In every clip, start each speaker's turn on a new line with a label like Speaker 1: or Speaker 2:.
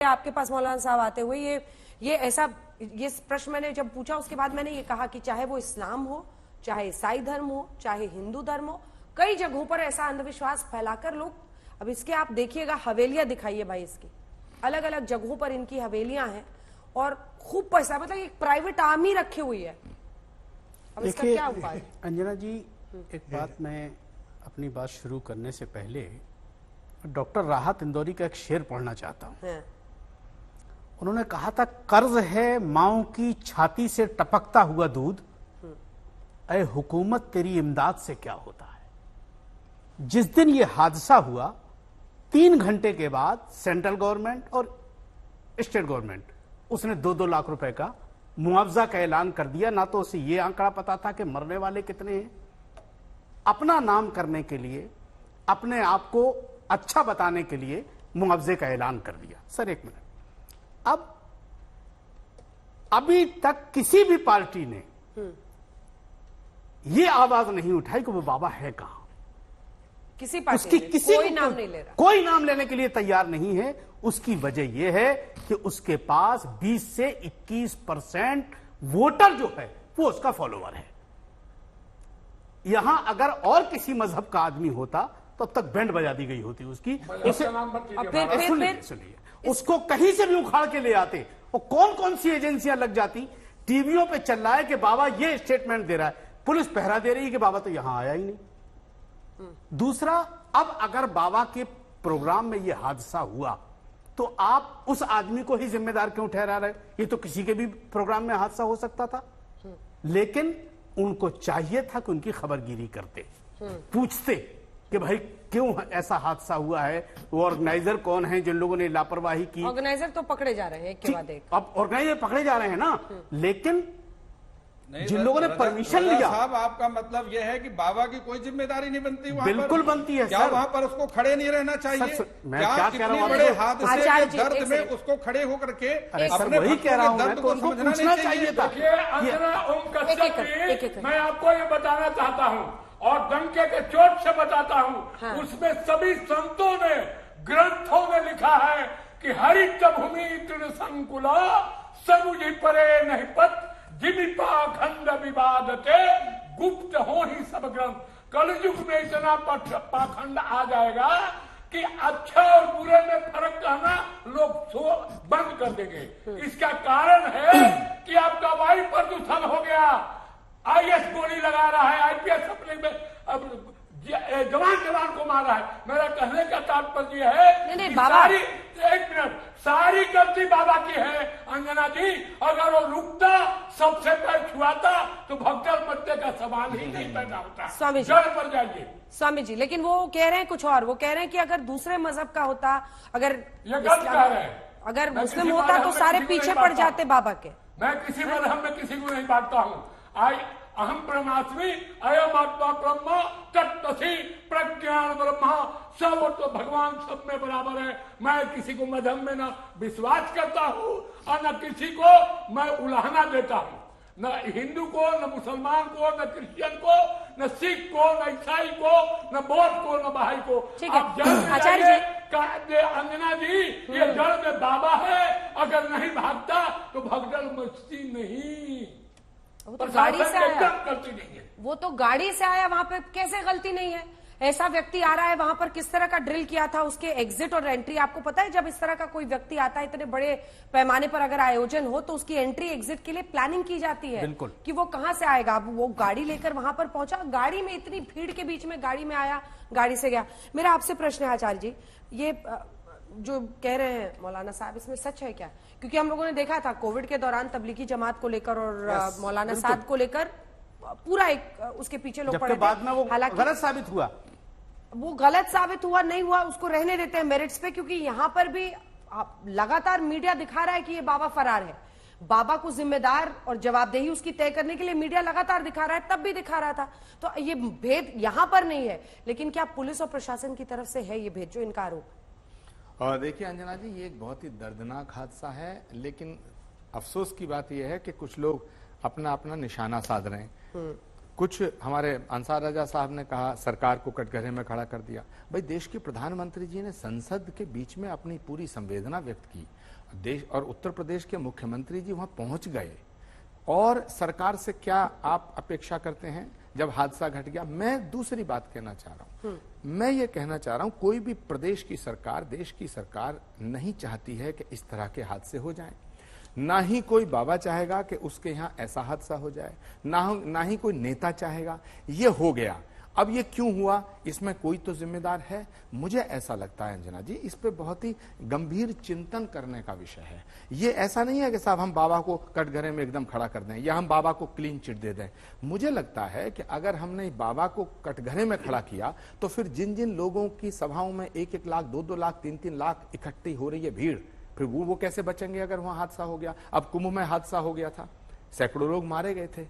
Speaker 1: आपके पास मौलाना साहब आते हुए ये प्रश्न मैंने जब पूछा उसके बाद मैंने ये कहा कि चाहे वो इस्लाम हो, चाहे ईसाई धर्म हो, चाहे हिंदू धर्म हो, कई जगहों पर ऐसा अंधविश्वास फैलाकर लोग, अब इसके आप देखिएगा हवेलियां दिखाइए भाई, इसकी अलग अलग जगहों पर इनकी हवेलियां हैं और खूब पैसा, मतलब एक प्राइवेट आर्मी रखी हुई है। अब इसका क्या उपाय?
Speaker 2: अंजना जी, एक बात मैं अपनी बात शुरू करने से पहले डॉक्टर राहत इंदौरी का एक शेर पढ़ना चाहता हूं। उन्होंने कहा था, कर्ज है माओ की छाती से टपकता हुआ दूध, ऐ हुकूमत तेरी इमदाद से क्या होता है। जिस दिन ये हादसा हुआ 3 घंटे के बाद सेंट्रल गवर्नमेंट और स्टेट गवर्नमेंट उसने 2-2 लाख रुपए का मुआवजा का ऐलान कर दिया। ना तो उसे ये आंकड़ा पता था कि मरने वाले कितने हैं, अपना नाम करने के लिए, अपने आप को अच्छा बताने के लिए मुआवजे का ऐलान कर दिया। सर एक मिनट, अब अभी तक किसी भी पार्टी ने यह आवाज नहीं उठाई कि वो बाबा है कहां।
Speaker 1: किसी पार्टी
Speaker 2: उसकी किसी
Speaker 1: कोई नाम नहीं ले रहा,
Speaker 2: कोई नाम लेने के लिए तैयार नहीं है। उसकी वजह यह है कि उसके पास 20 से 21% वोटर जो है वो उसका फॉलोवर है। यहां अगर और किसी मजहब का आदमी होता तो अब तक बैंड बजा दी गई होती उसकी। सुनिए, उसको कहीं से भी उखाड़ के ले आते और कौन कौन सी एजेंसियां लग जाती, टीवियों पे चल रहा है कि बाबा ये स्टेटमेंट दे रहा है, पुलिस पहरा दे रही है कि बाबा तो यहां आया ही नहीं। दूसरा, अब अगर बाबा के प्रोग्राम में यह हादसा हुआ तो आप उस आदमी को ही जिम्मेदार क्यों ठहरा रहे? ये तो किसी के भी प्रोग्राम में हादसा हो सकता था। लेकिन उनको चाहिए था कि उनकी खबरगिरी करते, पूछते कि भाई क्यों ऐसा हादसा हुआ है, वो ऑर्गेनाइजर कौन है जिन लोगों ने लापरवाही की।
Speaker 1: ऑर्गेनाइजर तो पकड़े जा रहे हैं एक के बाद एक।
Speaker 2: अब ऑर्गेनाइजर पकड़े जा रहे हैं ना, लेकिन जिन लोगों ने परमिशन लिया।
Speaker 3: साहब, आपका मतलब यह है कि बाबा की कोई जिम्मेदारी नहीं बनती वहां?
Speaker 2: बिल्कुल बनती है।
Speaker 3: क्या वहां पर उसको खड़े नहीं रहना चाहिए?
Speaker 2: मैं क्या कह रहा हूं,
Speaker 3: बड़े हादसे के दर्द में उसको खड़े होकर के
Speaker 2: अपने वही कह रहा हूं, दर्द को समझना चाहिए था।
Speaker 4: मैं आपको ये बताना चाहता हूँ और डंके के चोट से बताता हूँ, उसमें सभी संतों ने ग्रंथों में लिखा है कि हरित भूमि तृण संकुला समुझी परे नहीं पत जिमि पाखंड विवादते गुप्त हो ही सब ग्रंथ। कलयुग में इतना पाखंड आ जाएगा कि अच्छा और बुरे में फर्क कहना लोग बंद कर देंगे। इसका कारण है कि आपका वायु प्रदूषण हो गया, आईएएस गोली लगा रहा है, आईपीएस अपने में अब जवान को मारा है। मेरा कहने का तात्पर्य है
Speaker 1: नहीं, बाबा,
Speaker 4: सारी गलती बाबा की है अंजना जी। अगर वो रुकता, सबसे पैर छुआता तो भगदड़ मचने का सवाल ही नहीं पैदा होता।
Speaker 1: स्वामी जी,
Speaker 4: जड़ पर जाइए
Speaker 1: स्वामी जी, लेकिन वो कह रहे हैं कुछ और। वो कह रहे हैं कि अगर दूसरे मजहब का होता, अगर
Speaker 4: ये गलत कह रहे हैं,
Speaker 1: अगर मुस्लिम होता तो सारे पीछे पड़ जाते बाबा के।
Speaker 4: मैं किसी मजहब में किसी को नहीं बांटता हूँ। अहम ब्रह्मास्मि अयम आत्मा ब्रह्म तत्तसी प्रज्ञान ब्रह्मा, सब तो भगवान सब में बराबर है। मैं किसी को मजहब में न विश्वास करता हूँ और न किसी को मैं उलाहना देता हूँ, न हिंदू को, न मुसलमान को, न क्रिश्चियन को, न सिख को, न ईसाई को, न बौद्ध को, न बहाई को।
Speaker 1: आचार्य जी,
Speaker 4: अंजना जी, ये जड़ में बाबा है, अगर नहीं भागता तो भगदड़ मचती नहीं।
Speaker 1: वो तो गाड़ी से आया,
Speaker 4: गलती नहीं है।
Speaker 1: वो तो गाड़ी से आया, वहां पे कैसे गलती नहीं है? ऐसा व्यक्ति आ रहा है, वहां पर किस तरह का ड्रिल किया था, उसके एग्जिट और एंट्री आपको पता है? जब इस तरह का कोई व्यक्ति आता है, इतने बड़े पैमाने पर अगर आयोजन हो तो उसकी एंट्री एग्जिट के लिए प्लानिंग की जाती है कि वो कहां से आएगा। अब वो गाड़ी लेकर वहां पर पहुंचा, गाड़ी में इतनी भीड़ के बीच में गाड़ी में आया, गाड़ी से गया। मेरा आपसे प्रश्न है आचार्य जी, ये जो कह रहे हैं मौलाना साहब, इसमें सच है क्या? क्योंकि हम लोगों ने देखा था कोविड के दौरान तबलीगी जमात को लेकर और मौलाना साहब को लेकर पूरा एक उसके पीछे लोग पड़े थे।
Speaker 2: बाद में वो गलत साबित हुआ,
Speaker 1: वो गलत साबित हुआ नहीं हुआ उसको रहने देते हैं मेरिट्स पे, क्योंकि यहां पर भी लगातार मीडिया दिखा रहा है कि ये बाबा फरार है। बाबा को जिम्मेदार और जवाबदेही उसकी तय करने के लिए मीडिया लगातार दिखा रहा है, तब भी दिखा रहा था। तो ये भेद यहां पर नहीं है, लेकिन क्या पुलिस और प्रशासन की तरफ से है ये भेद जो इनका आरोप?
Speaker 5: और देखिए अंजना जी, ये एक बहुत ही दर्दनाक हादसा है, लेकिन अफसोस की बात यह है कि कुछ लोग अपना अपना निशाना साध रहे हैं। कुछ हमारे अंसार रजा साहब ने कहा सरकार को कटघरे में खड़ा कर दिया। भाई देश के प्रधानमंत्री जी ने संसद के बीच में अपनी पूरी संवेदना व्यक्त की देश और उत्तर प्रदेश के मुख्यमंत्री जी वहां पहुंच गए और सरकार से क्या आप अपेक्षा करते हैं जब हादसा घट गया? मैं दूसरी बात कहना चाह रहा हूं, मैं ये कहना चाह रहा हूं कोई भी प्रदेश की सरकार, देश की सरकार नहीं चाहती है कि इस तरह के हादसे हो जाएं। ना ही कोई बाबा चाहेगा कि उसके यहां ऐसा हादसा हो जाए, ना ही कोई नेता चाहेगा। ये हो गया, अब ये क्यों हुआ, इसमें कोई तो जिम्मेदार है। मुझे ऐसा लगता है अंजना जी, इस पे बहुत ही गंभीर चिंतन करने का विषय है। ये ऐसा नहीं है कि साहब हम बाबा को कटघरे में एकदम खड़ा कर दें या हम बाबा को क्लीन चिट दे दें। मुझे लगता है कि अगर हमने बाबा को कटघरे में खड़ा किया तो फिर जिन जिन लोगों की सभाओं में 1-1 लाख, 2-2 लाख, 3-3 लाख इकट्ठी हो रही है भीड़, फिर वो कैसे बचेंगे अगर वहां हादसा हो गया? अब कुंभ में हादसा हो गया था, सैकड़ों लोग मारे गए थे,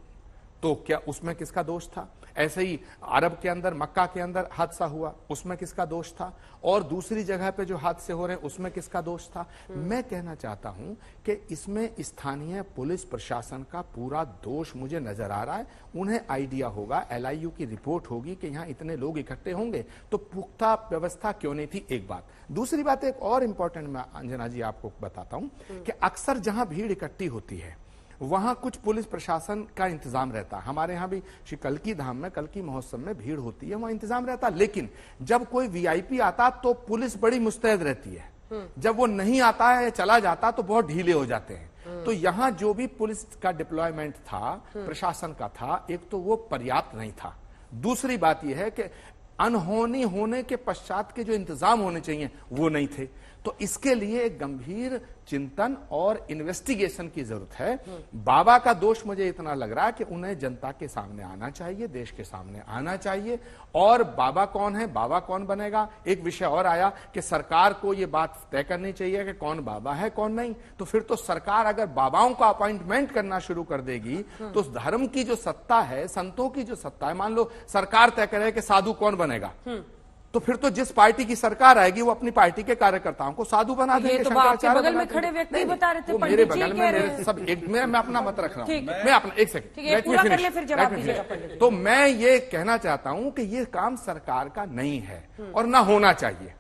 Speaker 5: तो क्या उसमें किसका दोष था? ऐसे ही अरब के अंदर, मक्का के अंदर हादसा हुआ, उसमें किसका दोष था? और दूसरी जगह पे जो हादसे हो रहे हैं उसमें किसका दोष था? मैं कहना चाहता हूं कि इसमें स्थानीय पुलिस प्रशासन का पूरा दोष मुझे नजर आ रहा है। उन्हें आइडिया होगा, LIU की रिपोर्ट होगी कि यहां इतने लोग इकट्ठे होंगे, तो पुख्ता व्यवस्था क्यों नहीं थी? एक बात। दूसरी बात एक और इंपॉर्टेंट मैं अंजना जी आपको बताता हूं कि अक्सर जहां भीड़ इकट्ठी होती है वहां कुछ पुलिस प्रशासन का इंतजाम रहता है। हमारे यहां भी श्री कल्की धाम में, कल्की महोत्सव में भीड़ होती है, वहां इंतजाम रहता है। लेकिन जब कोई VIP आता तो पुलिस बड़ी मुस्तैद रहती है, जब वो नहीं आता है या चला जाता तो बहुत ढीले हो जाते हैं। तो यहां जो भी पुलिस का डिप्लॉयमेंट था, प्रशासन का था, एक तो वो पर्याप्त नहीं था। दूसरी बात यह है कि अनहोनी होने के पश्चात के जो इंतजाम होने चाहिए वो नहीं थे। तो इसके लिए एक गंभीर चिंतन और इन्वेस्टिगेशन की जरूरत है। बाबा का दोष मुझे इतना लग रहा है कि उन्हें जनता के सामने आना चाहिए, देश के सामने आना चाहिए। और बाबा कौन है, बाबा कौन बनेगा? एक विषय और आया कि सरकार को यह बात तय करनी चाहिए कि कौन बाबा है कौन नहीं। तो फिर तो सरकार अगर बाबाओं का अपॉइंटमेंट करना शुरू कर देगी तो धर्म की जो सत्ता है, संतों की जो सत्ता है, मान लो सरकार तय करे कि साधु कौन बनेगा, तो फिर तो जिस पार्टी की सरकार आएगी वो अपनी पार्टी के कार्यकर्ताओं को साधु बना देंगे।
Speaker 1: ये तो आपके बगल में खड़े व्यक्ति बता रहे थे,
Speaker 5: मेरे बगल में मेरे सब एक, मैं अपना मत रख रहा हूं, मैं अपना एक सेकंड, तो मैं ये कहना चाहता हूं कि ये काम सरकार का नहीं है और ना होना चाहिए।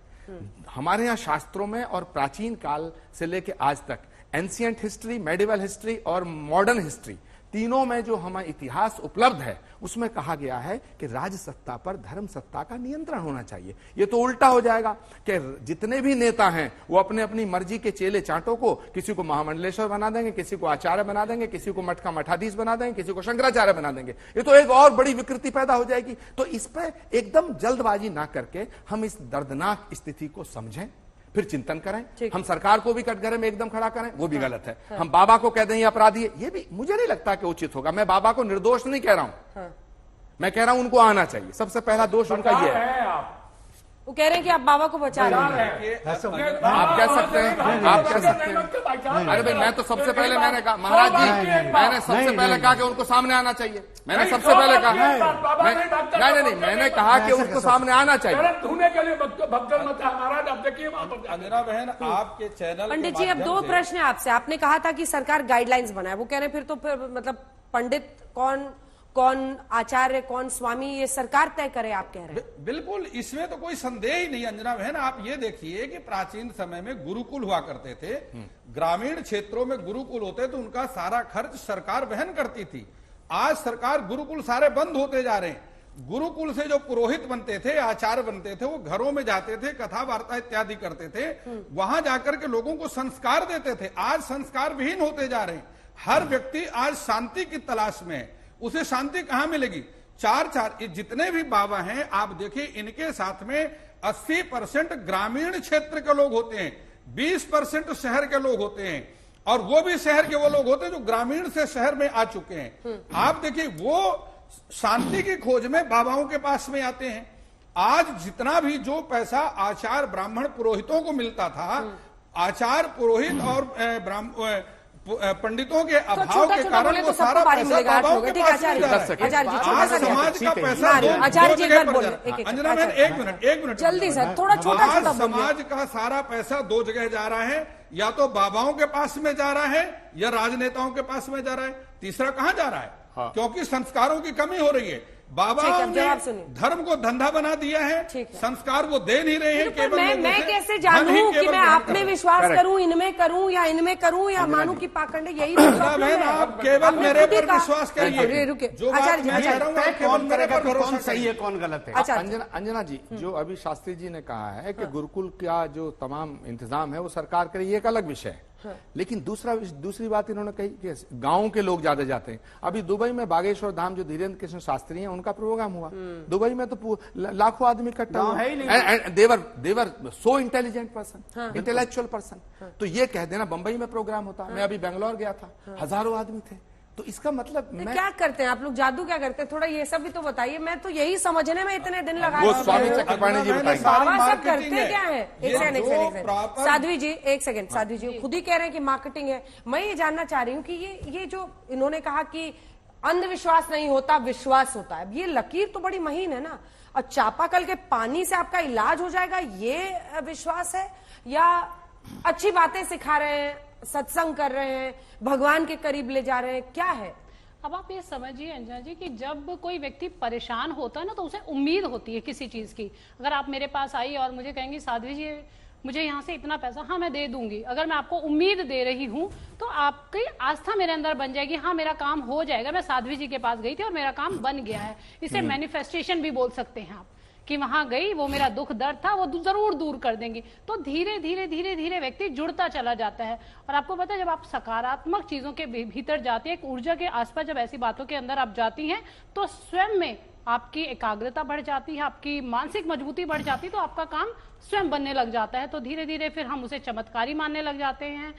Speaker 5: हमारे यहाँ शास्त्रों में और प्राचीन काल से लेकर आज तक एंशिएंट हिस्ट्री, मेडिवल हिस्ट्री और मॉडर्न हिस्ट्री, तीनों में जो हमारा इतिहास उपलब्ध है उसमें कहा गया है कि राज सत्ता पर धर्म सत्ता का नियंत्रण होना चाहिए। ये तो उल्टा हो जाएगा कि जितने भी नेता हैं वो अपने अपनी मर्जी के चेले चांटों को, किसी को महामंडलेश्वर बना देंगे, किसी को आचार्य बना देंगे, किसी को मठ का मठाधीश बना देंगे, किसी को शंकराचार्य बना देंगे। ये तो एक और बड़ी विकृति पैदा हो जाएगी। तो इस पर एकदम जल्दबाजी ना करके हम इस दर्दनाक स्थिति को समझें, फिर चिंतन करें। हम सरकार को भी कटघरे में एकदम खड़ा करें, वो भी गलत है। हम बाबा को कह दें ये अपराधी है, ये भी मुझे नहीं लगता कि उचित होगा। मैं बाबा को निर्दोष नहीं कह रहा हूं, मैं कह रहा हूं उनको आना चाहिए। सबसे पहला दोष उनका ये है।
Speaker 1: वो कह रहे हैं कि आप बाबा को बचा रहे हैं।
Speaker 5: आप कह सकते हैं, आप कह सकते हैं। अरे भाई मैं तो सबसे पहले मैंने कहा, महाराज जी मैंने सबसे पहले कहा कि उनको सामने आना चाहिए। मैंने सबसे पहले कहा, नहीं, मैंने कहा कि उनको सामने आना चाहिए।
Speaker 4: धोने के लिए भगदड़ मचा है महाराज। आप देखिए
Speaker 3: अंजना बहन, आपके चैनल
Speaker 1: पंडित जी, अब 2 प्रश्न है आपसे। आपने कहा था कि सरकार गाइडलाइंस बनाए, वो कह रहे फिर तो मतलब पंडित कौन आचार्य, कौन स्वामी, ये सरकार तय करे, आप कह रहे हैं।
Speaker 3: बिल्कुल, इसमें तो कोई संदेह ही नहीं अंजना बहन। आप ये देखिए कि प्राचीन समय में गुरुकुल हुआ करते थे, ग्रामीण क्षेत्रों में गुरुकुल होते तो उनका सारा खर्च सरकार वहन करती थी। आज सरकार गुरुकुल सारे बंद होते जा रहे हैं। गुरुकुल से जो पुरोहित बनते थे, आचार्य बनते थे, वो घरों में जाते थे, कथा वार्ता इत्यादि करते थे, वहां जाकर के लोगों को संस्कार देते थे। आज संस्कार विहीन होते जा रहे हैं। हर व्यक्ति आज शांति की तलाश में है। उसे शांति कहां मिलेगी? चार जितने भी बाबा हैं आप देखिए, इनके साथ में 80% ग्रामीण क्षेत्र के लोग होते हैं, 20% शहर के लोग होते हैं, और वो भी शहर के वो लोग होते हैं जो ग्रामीण से शहर में आ चुके हैं। आप देखिए, वो शांति की खोज में बाबाओं के पास में आते हैं। आज जितना भी जो पैसा आचार्य ब्राह्मण पुरोहितों को मिलता था, आचार्य पुरोहित और पंडितों के अभाव के कारण वो सारा पैसा बाबाओं के पास में जा रहा है। आज समाज का पैसा अंजना बहन, एक मिनट
Speaker 1: जल्दी सर, थोड़ा छोटा
Speaker 3: समाज का सारा पैसा 2 जगह जा रहा है। या तो बाबाओं के पास में जा रहा है या राजनेताओं के पास में जा रहा है। तीसरा कहां जा रहा है? क्योंकि संस्कारों की कमी हो रही है। बाबा
Speaker 1: ठीक है, अब
Speaker 3: ने
Speaker 1: जवाब सुनिए।
Speaker 3: धर्म को धंधा बना दिया है,
Speaker 1: ठीक है।
Speaker 3: संस्कार वो दे नहीं रहे हैं।
Speaker 1: पर
Speaker 3: केवल लोगों
Speaker 1: मैं
Speaker 3: से
Speaker 1: कैसे
Speaker 3: धन
Speaker 1: जानूं
Speaker 3: ही
Speaker 1: कि
Speaker 3: केवल
Speaker 1: मैं
Speaker 3: ग्रहण
Speaker 1: आप में
Speaker 3: करें।
Speaker 1: विश्वास
Speaker 5: Correct.
Speaker 1: करूं, इनमें करूं या इनमें करूं या मानू की पाखंड, यही तो प्रॉब्लम
Speaker 3: बहन,
Speaker 1: है।
Speaker 3: आप केवल
Speaker 1: आपने
Speaker 3: मेरे
Speaker 1: खुद ही
Speaker 3: पर
Speaker 1: कहा-
Speaker 3: विश्वास करिए।
Speaker 1: रुकिए, रुकिए।
Speaker 3: जो बात
Speaker 1: आचार्य जी,
Speaker 3: मैं कह रहा हूं, आप केवल
Speaker 2: कौन
Speaker 3: मेरे
Speaker 2: करेगा
Speaker 3: पर
Speaker 2: कि
Speaker 3: भरोसा
Speaker 2: कौन सही है
Speaker 3: करिए।
Speaker 2: कौन गलत है?
Speaker 1: अच्छा,
Speaker 5: अंजना जी, जो अभी शास्त्री जी ने कहा है कि गुरुकुल का जो तमाम इंतजाम है वो सरकार करे, ये एक अलग विषय है। लेकिन दूसरी बात इन्होंने कही कि गांव के लोग ज्यादा जाते हैं। अभी दुबई में बागेश्वर धाम जो धीरेन्द्र कृष्ण शास्त्री हैं, उनका प्रोग्राम हुआ दुबई में, तो लाखों आदमी इकट्ठा
Speaker 2: गाँव
Speaker 5: हुआ।
Speaker 2: है ही नहीं।
Speaker 5: They were so intelligent person, intellectual person. तो ये कह देना बंबई में प्रोग्राम होता, मैं अभी बेंगलोर गया था, हजारों आदमी थे। तो इसका मतलब
Speaker 1: तो क्या करते हैं आप लोग, जादू क्या करते हैं? थोड़ा ये सब भी तो बताइए। मैं तो यही समझने में इतने दिन लगा
Speaker 5: वो
Speaker 1: रही हूं।
Speaker 5: स्वामी चक्रपाणी जी बताएंगे।
Speaker 1: बाबा सब
Speaker 3: मार्केटिंग
Speaker 1: करते
Speaker 3: है।
Speaker 1: क्या है?
Speaker 3: ये
Speaker 1: एक सेकंड, एक
Speaker 3: जो
Speaker 1: सेकंड, एक सेकंड।
Speaker 3: प्रॉपर-
Speaker 1: साध्वी जी, एक सेकंड। साध्वी जी खुद ही कह रहे हैं कि मार्केटिंग है। मैं ये जानना चाह रही हूँ कि ये जो इन्होंने कहा कि अंधविश्वास नहीं होता, विश्वास होता है, ये लकीर तो बड़ी महीन है ना। और चापाकल के पानी से आपका इलाज हो जाएगा, ये विश्वास है? या अच्छी बातें सिखा रहे हैं, सत्संग कर रहे हैं, भगवान के करीब ले जा रहे हैं, क्या है?
Speaker 6: अब आप ये समझिए अंजना जी कि जब कोई व्यक्ति परेशान होता है ना, तो उसे उम्मीद होती है किसी चीज की। अगर आप मेरे पास आई और मुझे कहेंगी साध्वी जी मुझे यहाँ से इतना पैसा, हाँ मैं दे दूंगी। अगर मैं आपको उम्मीद दे रही हूँ तो आपकी आस्था मेरे अंदर बन जाएगी, हाँ मेरा काम हो जाएगा। मैं साध्वी जी के पास गई थी और मेरा काम बन गया है। इसे मैनिफेस्टेशन भी बोल सकते हैं आप, कि वहां गई, वो मेरा दुख दर्द था वो जरूर दूर कर देंगी। तो धीरे धीरे धीरे धीरे व्यक्ति जुड़ता चला जाता है। और आपको पता है, जब आप सकारात्मक चीजों के भीतर जाते हैं, एक ऊर्जा के आसपास जब ऐसी बातों के अंदर आप जाती हैं, तो स्वयं में आपकी एकाग्रता बढ़ जाती है, आपकी मानसिक मजबूती बढ़ जाती है, तो आपका काम स्वयं बनने लग जाता है। तो धीरे धीरे फिर हम उसे चमत्कारी मानने लग जाते हैं।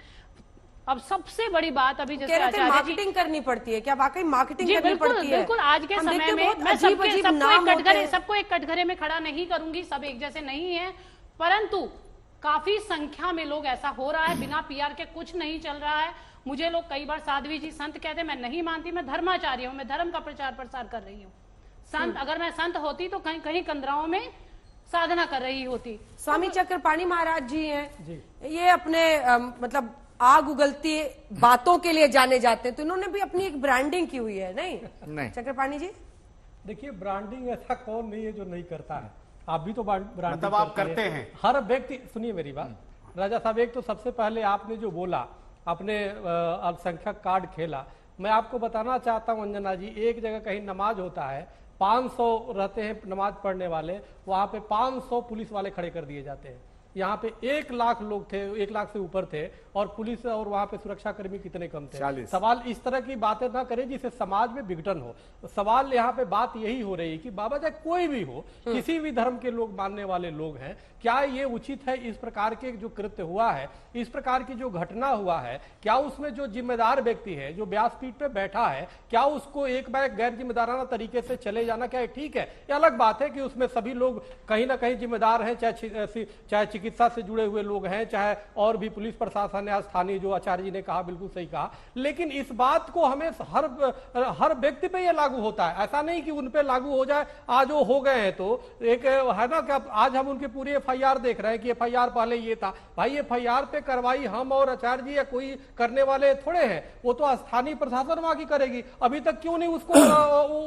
Speaker 6: अब सबसे बड़ी बात अभी जैसे आचार्य जी,
Speaker 1: मार्केटिंग करनी पड़ती है क्या? वाकई मार्केटिंग
Speaker 6: जी
Speaker 1: करनी
Speaker 6: बिल्कुल
Speaker 1: पड़ती है?
Speaker 6: बिल्कुल। आज के
Speaker 1: हम
Speaker 6: समय
Speaker 1: देखते हैं
Speaker 6: में
Speaker 1: बहुत
Speaker 6: मैं
Speaker 1: अजीब अजीब नाम होते हैं।
Speaker 6: सबको एक कटघरे में खड़ा नहीं करूंगी, सब एक जैसे नहीं है, परंतु काफी संख्या में लोग ऐसा हो रहा है। बिना पीआर के कुछ नहीं चल रहा है। मुझे लोग कई बार साध्वी जी संत कहते हैं, मैं नहीं मानती, मैं धर्माचार्य हूँ, मैं धर्म का प्रचार प्रसार कर रही हूँ। संत, अगर मैं संत होती तो कहीं कहीं कंदराओं में साधना कर रही होती।
Speaker 1: स्वामी चक्रपाणी महाराज जी हैं, ये अपने मतलब आग उगलती बातों के लिए जाने जाते हैं, तो इन्होंने भी अपनी एक ब्रांडिंग की हुई है, नहीं चक्रपाणी जी?
Speaker 7: देखिए, ब्रांडिंग ऐसा कौन नहीं है जो नहीं करता है। आप भी तो ब्रांडिंग
Speaker 2: मतलब आप करते हैं।
Speaker 7: हर व्यक्ति, सुनिए मेरी बात राजा साहब, एक तो सबसे पहले आपने जो बोला, आपने अल्पसंख्यक कार्ड खेला। मैं आपको बताना चाहता हूं अंजना जी, एक जगह कहीं नमाज होता है, 500 रहते हैं नमाज पढ़ने वाले, वहां पे 500 पुलिस वाले खड़े कर दिए जाते हैं। यहाँ पे 1 लाख लोग थे, 1 लाख से ऊपर थे, और पुलिस और वहां पे सुरक्षा कर्मी कितने कम थे।
Speaker 5: 40।
Speaker 7: सवाल इस तरह की बातें ना करें जिससे समाज में विघटन हो। तो सवाल यहाँ पे बात यही हो रही है कि बाबा चाहे कोई भी हो, किसी भी धर्म के लोग मानने वाले लोग हैं, क्या ये उचित है इस प्रकार के जो कृत्य हुआ है, इस प्रकार की जो घटना हुआ है, क्या उसमें जो जिम्मेदार व्यक्ति है, जो व्यासपीठ पे बैठा है, क्या उसको एक बार गैर जिम्मेदाराना तरीके से चले जाना क्या ठीक है? ये अलग बात है कि उसमें सभी लोग कहीं ना कहीं जिम्मेदार हैं, चाहे चिकित्सा से जुड़े हुए लोग हैं, चाहे और भी पुलिस प्रशासन या स्थानीय, जो आचार्य जी ने कहा बिल्कुल सही कहा। लेकिन इस बात को हमें हर व्यक्ति पे ये लागू होता है, ऐसा नहीं कि उन पे लागू हो जाए। आज वो हो गए हैं तो एक है ना कि आज हम उनके पूरी एफआईआर देख रहे हैं कि एफआईआर पहले ये था। भाई एफआईआर पे कार्रवाई हम और आचार्य जी या कोई करने वाले थोड़े हैं, वो तो स्थानीय प्रशासन वहां की करेगी। अभी तक क्यों नहीं उसको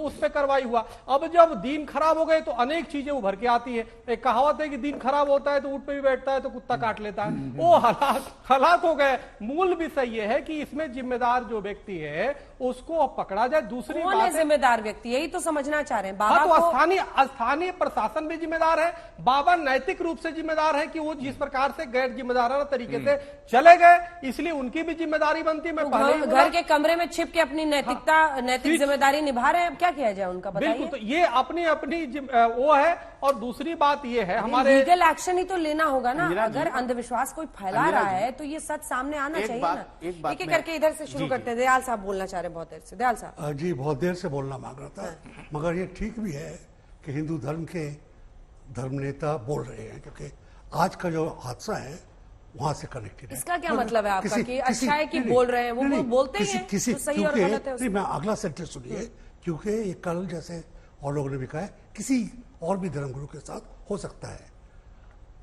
Speaker 7: उस पर कार्रवाई हुआ? अब जब दिन खराब हो गए तो अनेक चीजें उभर के आती है। एक कहावत है कि दिन खराब होता है तो ऊंट पे भी बैठता है तो कुत्ता काट लेता है। वो हालात हो गए। मूल विषय ये है कि इसमें जिम्मेदार जो व्यक्ति है उसको पकड़ा जाए। दूसरी
Speaker 1: कौन है जिम्मेदार व्यक्ति, यही तो समझना चाह रहे हैं। बाबा
Speaker 7: हाँ, तो स्थानीय प्रशासन भी जिम्मेदार है। बाबा नैतिक रूप से जिम्मेदार है कि वो जिस प्रकार से गैर जिम्मेदाराना तरीके से चले गए, इसलिए उनकी भी जिम्मेदारी बनती है। मैं पहले
Speaker 1: घर के कमरे में छिप के अपनी नैतिक जिम्मेदारी निभा रहे हैं, अब क्या किया जाए उनका बताइए।
Speaker 7: बिल्कुल, तो ये अपनी अपनी वो है। और दूसरी बात ये है, हमारे
Speaker 1: लीगल एक्शन ही तो लेना होगा ना। अगर अंधविश्वास कोई फैला रहा है तो ये सच सामने आना चाहिए ना। एक एक करके इधर से शुरू करते हैं। दयाल साहब बोलना चाह रहे हैं बहुत देर से। दयाल साहब
Speaker 8: जी, बहुत देर से बोलना मांग रहा था, मगर ये ठीक भी है कि हिंदू धर्म के धर्म नेता बोल रहे हैं, क्योंकि आज का जो हादसा है वहां से कनेक्टेड है।
Speaker 1: इसका क्या मतलब है आपका कि अच्छा है कि बोल रहे हैं? वो बोलते हैं तो सही और गलत है।
Speaker 8: मैं अगला सेंटेंस सुनिए, क्योंकि ये कल जैसे और लोगों ने भी कहा है, किसी और भी धर्मगुरु के साथ हो सकता है।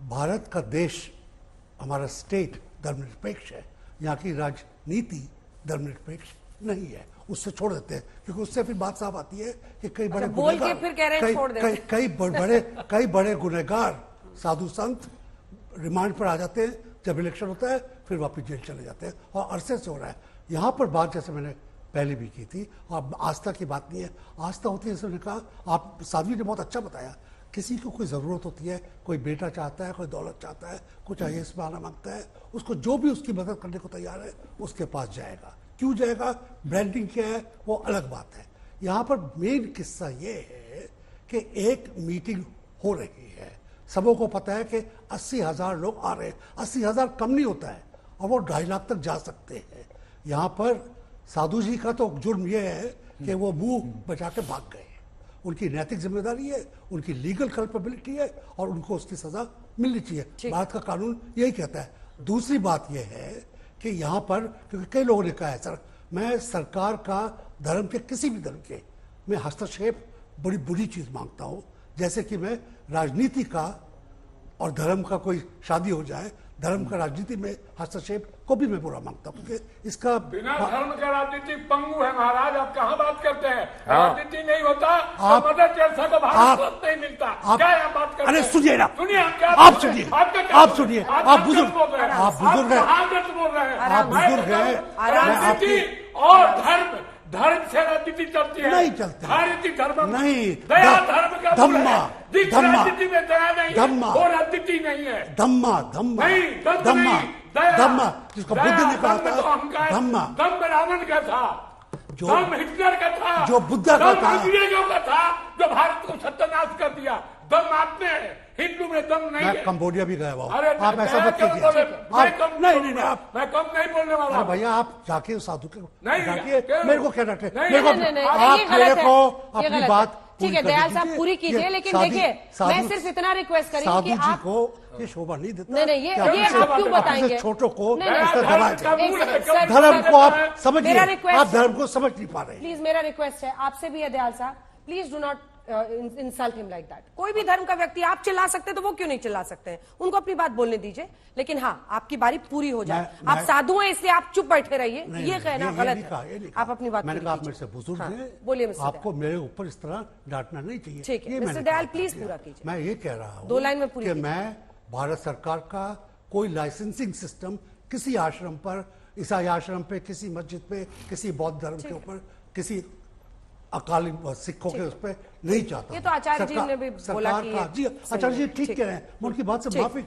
Speaker 8: भारत का देश, हमारा स्टेट धर्मनिरपेक्ष है, यहाँ की राजनीति धर्मनिरपेक्ष नहीं है। उससे छोड़ देते हैं, क्योंकि उससे फिर बात साफ आती है कि कई बड़े
Speaker 1: बोल के फिर कह रहे हैं छोड़ देते हैं।
Speaker 8: कई बड़े गुनहगार साधु संत रिमांड पर आ जाते हैं जब इलेक्शन होता है, फिर वापस जेल चले जाते हैं, और अरसे से हो रहा है। यहाँ पर बात जैसे मैंने पहले भी की थी, और आस्था की बात नहीं है, आस्था होती है, उसने कहा, आप साध्वी ने बहुत अच्छा बताया, किसी को कोई ज़रूरत होती है, कोई बेटा चाहता है, कोई दौलत चाहता है, कुछ IAS में आना मांगता है, उसको जो भी उसकी मदद करने को तैयार है उसके पास जाएगा। क्यों जाएगा, ब्रांडिंग क्या है वो अलग बात है। यहाँ पर मेन किस्सा ये है कि एक मीटिंग हो रही है, सबों को पता है कि 80,000 लोग आ रहे हैं, 80,000 कम नहीं होता है, और वो 2.5 लाख तक जा सकते हैं। यहाँ पर साधु जी का तो जुर्म यह है कि वो मुंह बचा के भाग गए, उनकी नैतिक जिम्मेदारी है, उनकी लीगल कल्पेबिलिटी है, और उनको उसकी सजा मिलनी चाहिए। भारत का कानून यही कहता है। दूसरी बात यह है कि यहाँ पर, क्योंकि कई लोगों ने कहा है सर, मैं सरकार का धर्म के किसी भी धर्म के मैं हस्तक्षेप बड़ी बुरी चीज मांगता हूँ, जैसे कि मैं राजनीति का और धर्म का कोई शादी हो जाए, धर्म का राजनीति में हस्तक्षेप को भी मैं बुरा मांगता हूँ, क्योंकि इसका
Speaker 4: बिना धर्म का राजनीति पंगु है महाराज। आप कहाँ बात करते हैं? राजनीति नहीं होता तो मदर टेरेसा को भारत नहीं मिलता। क्या आप बात करते हैं?
Speaker 8: अरे सुनिए ना,
Speaker 4: सुनिए,
Speaker 8: आप सुनिए, आप सुनिए, आप बुजुर्ग हैं,
Speaker 4: आप बुजुर्ग हैं,
Speaker 8: आप बुजुर्ग हैं।
Speaker 4: राजनीति और धर्म से राजनीति चलती है,
Speaker 8: नहीं चलती,
Speaker 4: राजनीति धर्म
Speaker 8: नहीं,
Speaker 4: दया धर्म का
Speaker 8: धम्मा,
Speaker 4: जिस राजनीति में दया नहीं है वो राजनीति नहीं है।
Speaker 8: धम्मा जिसको बुद्ध ने कहा था, धम्मा
Speaker 4: दम रावण का था, दम हिटलर का था,
Speaker 8: जो बुद्धा का था,
Speaker 4: अंग्रेजों का था, जो भारत को सत्यानाश कर दिया। दम आप में है, हिंदू में दम नहीं है।
Speaker 8: मैं कंबोडिया भी गया हुआ हूँ,
Speaker 4: अरे
Speaker 8: आप ऐसा मत कीजिए। नहीं,
Speaker 4: मैं कम नहीं बोलने वाला।
Speaker 8: अरे भैया, आप जाके साधु के
Speaker 4: नहीं,
Speaker 8: जाके, मेरे को क्या डटे,
Speaker 1: नहीं,
Speaker 8: आप मेरे को अपनी बात
Speaker 1: ठीक है दयाल साहब पूरी कीजिए, लेकिन देखिए मैं सिर्फ इतना रिक्वेस्ट करूंगी कि आप
Speaker 8: को ये शोभा नहीं देता।
Speaker 1: नहीं, ये आप क्यों बताएंगे?
Speaker 8: छोटों को
Speaker 4: धर्म
Speaker 8: को आप समझिए, आप धर्म को समझ नहीं पा रहे।
Speaker 1: प्लीज मेरा रिक्वेस्ट है आपसे भी है दयाल साहब, please do not insult him like that. कोई भी धर्म का व्यक्ति, आप चिल्ला सकते तो वो क्यों नहीं चिल्ला सकते हैं? उनको अपनी बात बोलने दीजिए, लेकिन हाँ आपकी बारी पूरी हो जाए। आप साधु हैं इसलिए आप चुप बैठे रहिए, ये कहना गलत है। आप अपनी बात,
Speaker 8: मैंने कहा आप मेरे से बुजुर्ग हैं,
Speaker 1: बोलिए।
Speaker 8: आपको मेरे ऊपर इस तरह डांटना नहीं चाहिए।
Speaker 1: ठीक है मिस्टर दयाल, प्लीज पूरा कीजिए।
Speaker 8: मैं ये कह रहा हूँ
Speaker 1: 2 लाइन में पूरी
Speaker 8: कि मैं भारत सरकार का कोई लाइसेंसिंग सिस्टम किसी आश्रम पर, ईसाई आश्रम पे, किसी मस्जिद पे, किसी बौद्ध धर्म के ऊपर, किसी अकाली सिखों के उस पर नहीं चाहता।
Speaker 1: ये तो आचार्य जी ने भी बोला कि
Speaker 8: जी आचार्य जी ठीक कह रहे हैं, मैं उनकी बात से माफी